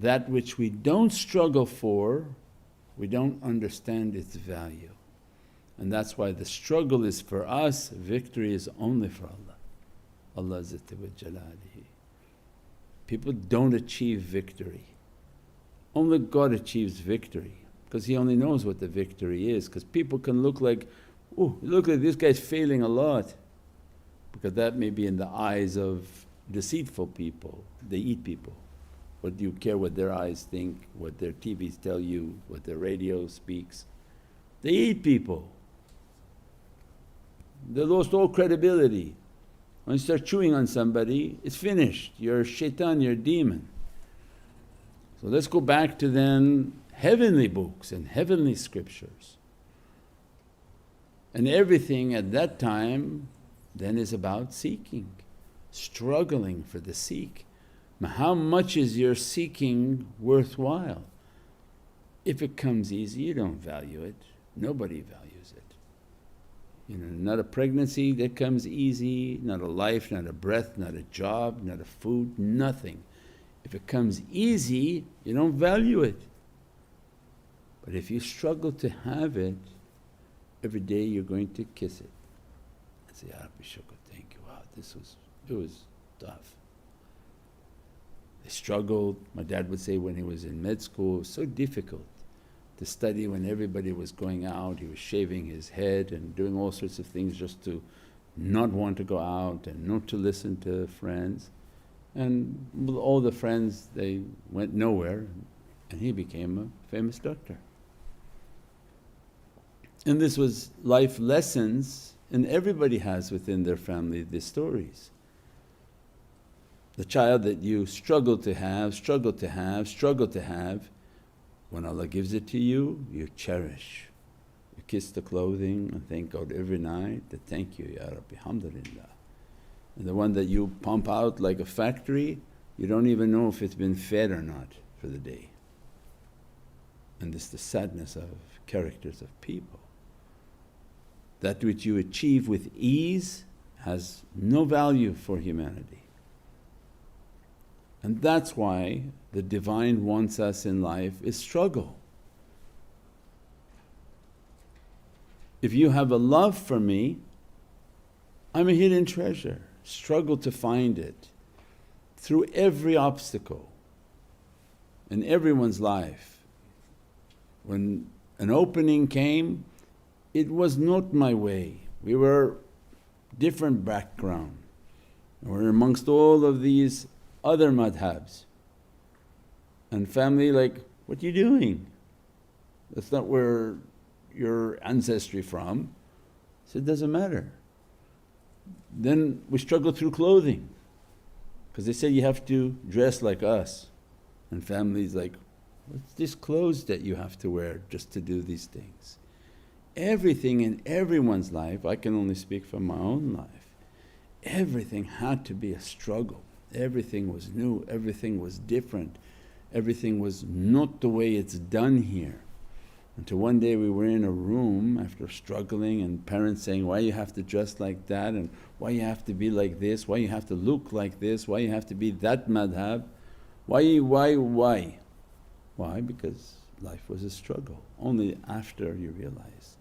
that which we don't struggle for, we don't understand its value. And that's why the struggle is for us, victory is only for Allah. Allah Azza wa Jalalihi. People don't achieve victory. Only God achieves victory because He only knows what the victory is. Because people can look like, oh, look like this guy's failing a lot, because that may be in the eyes of deceitful people. They eat people. What do you care what their eyes think, what their TVs tell you, what their radio speaks? They eat people. They lost all credibility. When you start chewing on somebody, it's finished. You're a shaitan, you're a demon. So let's go back to then heavenly books and heavenly scriptures. And everything at that time then is about seeking, struggling for the seek. How much is your seeking worthwhile? If it comes easy, you don't value it, nobody values it. Not a pregnancy that comes easy, not a life, not a breath, not a job, not a food, nothing. If it comes easy, you don't value it. But if you struggle to have it, every day you're going to kiss it and say, Ya Rabbi shukr, thank you, wow, it was tough. They struggled. My dad would say when he was in med school, it was so difficult to study when everybody was going out. He was shaving his head and doing all sorts of things just to not want to go out and not to listen to friends. And all the friends, they went nowhere and he became a famous doctor. And this was life lessons, and everybody has within their family these stories. The child that you struggle to have, struggle to have, struggle to have, when Allah gives it to you, you cherish. You kiss the clothing and thank God every night that, thank you Ya Rabbi, alhamdulillah. And the one that you pump out like a factory, you don't even know if it's been fed or not for the day. And this is the sadness of characters of people. That which you achieve with ease has no value for humanity. And that's why the Divine wants us in life is struggle. If you have a love for me, I'm a hidden treasure. Struggle to find it through every obstacle in everyone's life. When an opening came, it was not my way. We were different background. We're amongst all of these other madhabs. And family like, what are you doing? That's not where your ancestry from. So it doesn't matter. Then we struggle through clothing because they say you have to dress like us. And family's like, what's these clothes that you have to wear just to do these things? Everything in everyone's life, I can only speak from my own life, everything had to be a struggle. Everything was new, everything was different, everything was not the way it's done here. Until one day we were in a room after struggling and parents saying, why you have to dress like that, and why you have to be like this, why you have to look like this, why you have to be that madhab, why? Why? Because life was a struggle. Only after you realize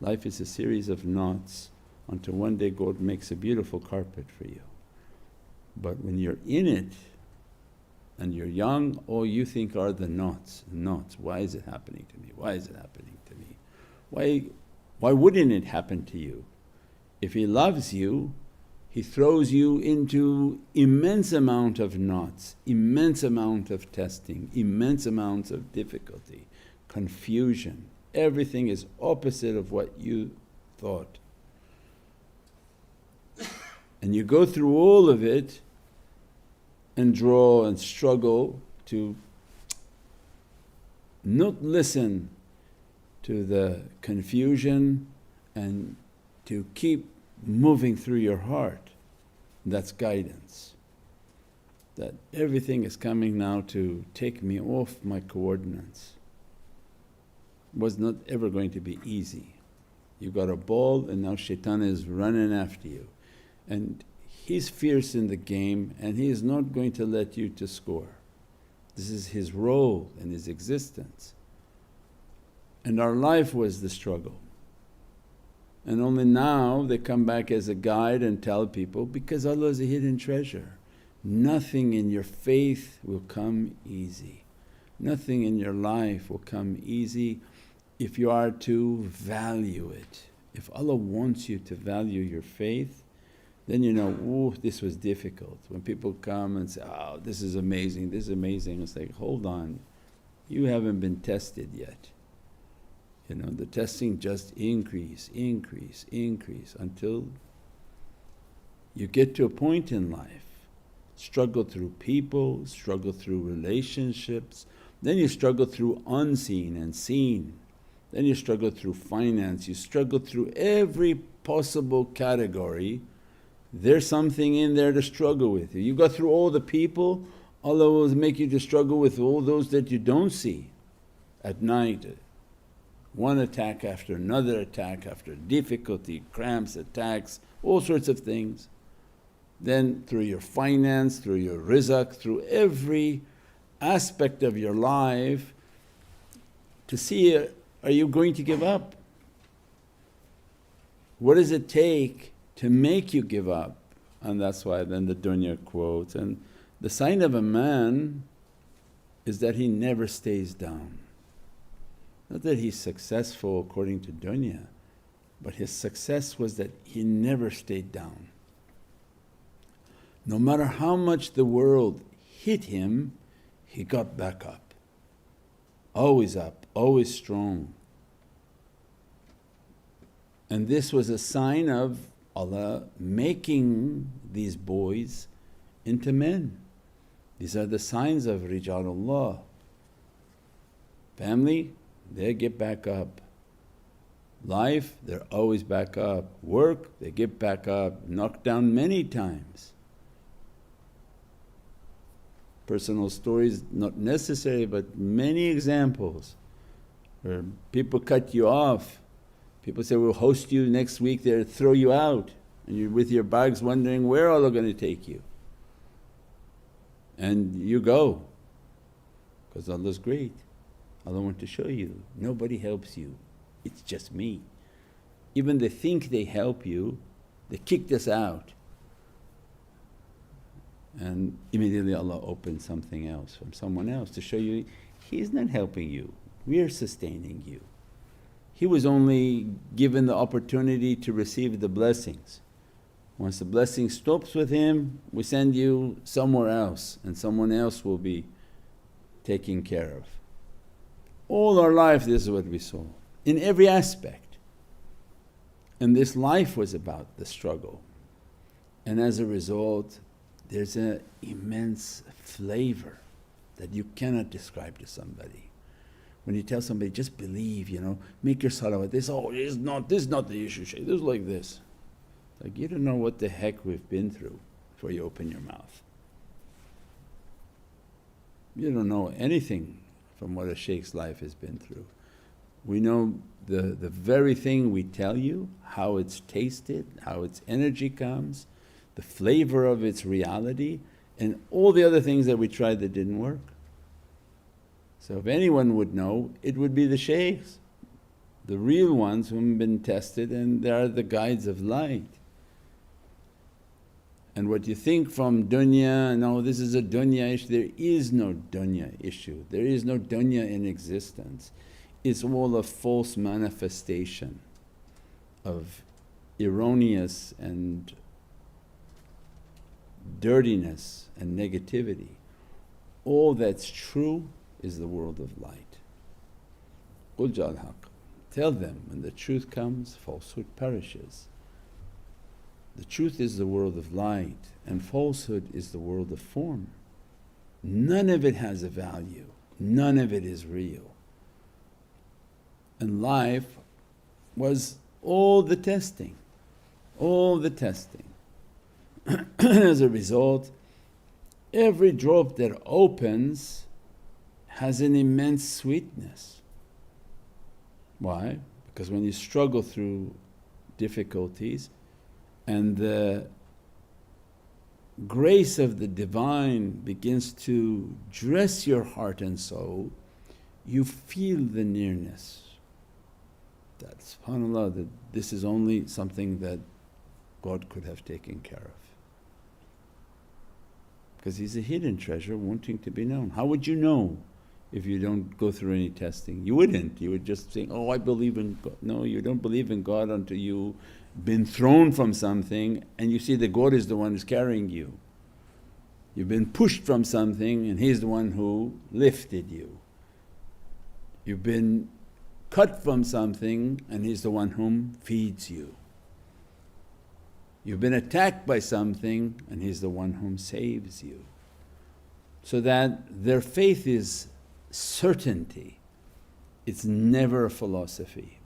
life is a series of knots until one day God makes a beautiful carpet for you. But when you're in it and you're young, all you think are the knots. Why is it happening to me? Why is it happening to me? Why wouldn't it happen to you? If He loves you, He throws you into immense amount of knots, immense amount of testing, immense amounts of difficulty, confusion. Everything is opposite of what you thought. And you go through all of it and draw and struggle to not listen to the confusion and to keep moving through your heart. That's guidance. That everything is coming now to take me off my coordinates. Was not ever going to be easy. You got a ball and now shaitan is running after you, and he's fierce in the game and he is not going to let you to score. This is his role in his existence. And our life was the struggle. And only now they come back as a guide and tell people, because Allah is a hidden treasure. Nothing in your faith will come easy. Nothing in your life will come easy if you are to value it. If Allah wants you to value your faith, then you know, ooh, this was difficult. When people come and say, oh, this is amazing, this is amazing, it's like, hold on, you haven't been tested yet. You know, the testing just increase until you get to a point in life, struggle through people, struggle through relationships, then you struggle through unseen and seen, then you struggle through finance, you struggle through every possible category. There's something in there to struggle with. You go through all the people, Allah will make you to struggle with all those that you don't see at night. One attack after another attack after difficulty, cramps, attacks, all sorts of things. Then through your finance, through your rizq, through every aspect of your life, to see, are you going to give up? What does it take to make you give up? And that's why then the dunya quote, and the sign of a man is that he never stays down. Not that he's successful according to dunya, but his success was that he never stayed down. No matter how much the world hit him, he got back up, always strong. And this was a sign of Allah making these boys into men. These are the signs of Rijalullah. Family, they get back up. Life, they're always back up. Work, they get back up, knocked down many times. Personal stories not necessary, but many examples where people cut you off. People say, we'll host you next week, they'll throw you out, and you're with your bags wondering where Allah going to take you. And you go, because Allah's great. Allah wants to show you, nobody helps you, it's just me. Even they think they help you, they kicked us out. And immediately Allah opens something else from someone else to show you, He's not helping you, we are sustaining you. He was only given the opportunity to receive the blessings. Once the blessing stops with him, we send you somewhere else and someone else will be taken care of. All our life this is what we saw, in every aspect. And this life was about the struggle. And as a result, there's an immense flavor that you cannot describe to somebody. When you tell somebody, just believe, make your salawat, they say, oh, this is not the issue, shaykh, this is like this. Like, you don't know what the heck we've been through before you open your mouth. You don't know anything from what a shaykh's life has been through. We know the very thing we tell you, how it's tasted, how its energy comes, the flavor of its reality, and all the other things that we tried that didn't work. So if anyone would know, it would be the shaykhs, the real ones who have been tested, and they are the guides of light. And what you think from dunya, no, this is a dunya issue, there is no dunya issue, there is no dunya in existence. It's all a false manifestation of erroneous and dirtiness and negativity. All that's true is the world of light. Qul ja'al haqq. Tell them, when the truth comes, falsehood perishes. The truth is the world of light and falsehood is the world of form. None of it has a value, none of it is real. And life was all the testing, all the testing. As a result, every drop that opens has an immense sweetness. Why? Because when you struggle through difficulties and the grace of the Divine begins to dress your heart and soul, you feel the nearness. That subhanAllah, that this is only something that God could have taken care of. Because He's a hidden treasure wanting to be known. How would you know if you don't go through any testing? You wouldn't. You would just think, oh, I believe in God. No, you don't believe in God until you've been thrown from something and you see that God is the one who's carrying you. You've been pushed from something and He's the one who lifted you. You've been cut from something and He's the one whom feeds you. You've been attacked by something and He's the one whom saves you. So that their faith is certainty, it's never a philosophy.